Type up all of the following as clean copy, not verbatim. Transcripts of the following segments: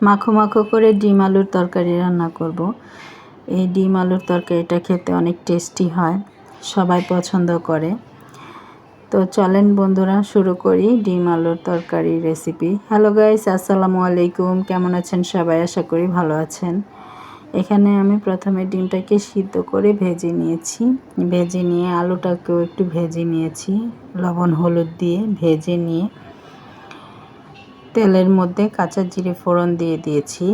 মাখো মাখো করে ডিম আলুর তরকারি রান্না করব। এই ডিম আলুর তরকারিটা খেতে অনেক টেস্টি হয়, সবাই পছন্দ করে। তো চলেন বন্ধুরা শুরু করি ডিম আলুর তরকারি রেসিপি। হ্যালো গাইস, আসসালামু আলাইকুম। কেমন আছেন সবাই? আশা করি ভালো আছেন। এখানে আমি প্রথমে ডিমটাকে সিদ্ধ করে ভেজে নিয়েছি। ভেজে নিয়ে আলুটাকেও একটু ভেজে নিয়েছি, লবণ হলুদ দিয়ে ভেজে নিয়ে তেলের মধ্যে কাঁচা জিরে ফোড়ন দিয়ে দিয়েছি।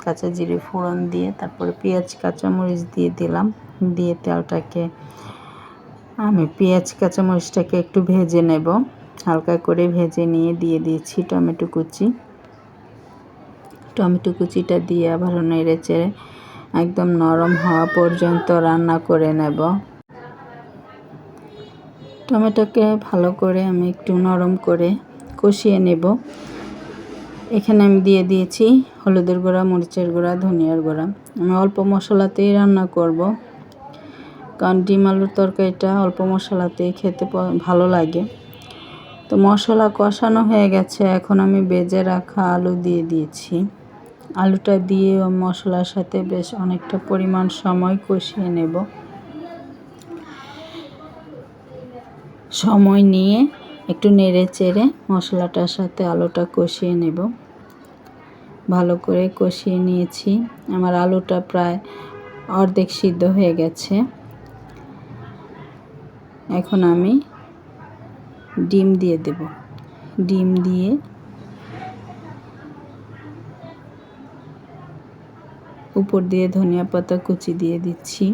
কাঁচা জিরে ফোড়ন দিয়ে তারপরে পেঁয়াজ কাঁচামরিচ দিয়ে দিলাম। দিয়ে তেলটাকে আমি পেঁয়াজ কাঁচামরিচটাকে একটু ভেজে নেব। হালকা করে ভেজে নিয়ে দিয়ে দিয়েছি টমেটো কুচি। টমেটো কুচিটা দিয়ে আবার নেড়ে চেড়ে একদম নরম হওয়া পর্যন্ত রান্না করে নেব। টমেটোকে ভালো করে আমি একটু নরম করে কষিয়ে নেব। এখানে আমি দিয়ে দিয়েছি হলুদের গুঁড়া, মরিচের গুঁড়া, ধনিয়ার গুঁড়া। আমি অল্প মশলাতেই রান্না করব, কারণ ডিম আলুর তরকারিটা অল্প মশলাতেই খেতে ভালো লাগে। তো মশলা কষানো হয়ে গেছে, এখন আমি ভেজে রাখা আলু দিয়ে দিয়েছি। আলুটা দিয়ে মশলার সাথে বেশ অনেকটা পরিমাণ সময় কষিয়ে নেব। সময় নিয়ে একটু নেড়ে চেড়ে মশলাটার সাথে আলুটা কষিয়ে নেব। ভালো করে কষিয়ে নিয়েছি। আমার আলুটা প্রায় অর্ধেক সিদ্ধ হয়ে গেছে। এখন আমি ডিম দিয়ে দেব। ডিম দিয়ে উপর দিয়ে ধনিয়া পাতা কুচি দিয়ে দিচ্ছি।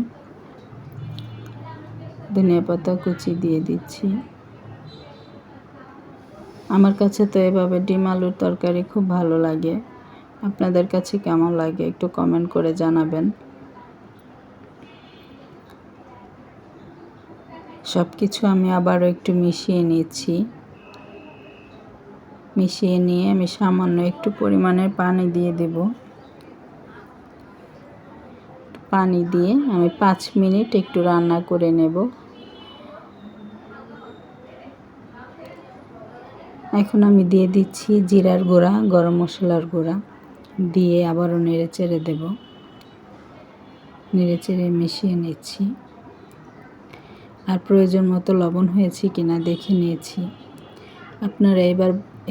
ধনিয়া পাতা কুচি দিয়ে দিচ্ছি। আমার কাছে তো এভাবে ডিম আলুর তরকারি খুব ভালো লাগে। আপনাদের কাছে কেমন লাগে একটু কমেন্ট করে জানাবেন। সব কিছু আমি আবারও একটু মিশিয়ে নিচ্ছি। মিশিয়ে নিয়ে আমি সামান্য একটু পরিমাণের পানি দিয়ে দেব। পানি দিয়ে আমি 5 মিনিট একটু রান্না করে নেব। এখন আমি দিয়ে দিচ্ছি জিরার গুঁড়া, গরম মশলার গুঁড়া দিয়ে আবারও নেড়ে চেড়ে দেব। নেড়ে চেড়ে মিশিয়ে নিচ্ছি। আর প্রয়োজন মতো লবণ হয়েছে কিনা দেখে নিয়েছি। আপনারা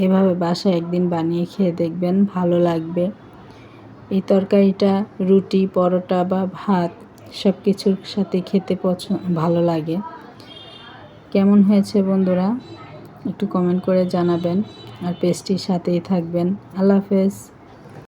এভাবে বাসায় একদিন বানিয়ে খেয়ে দেখবেন, ভালো লাগবে। এই তরকারিটা রুটি, পরোটা বা ভাত সব কিছুর সাথে খেতে ভালো লাগে। কেমন হয়েছে বন্ধুরা একটু কমেন্ট করে জানাবেন, আর পেস্ট্রির সাথেই থাকবেন। আল্লাহ হাফেজ।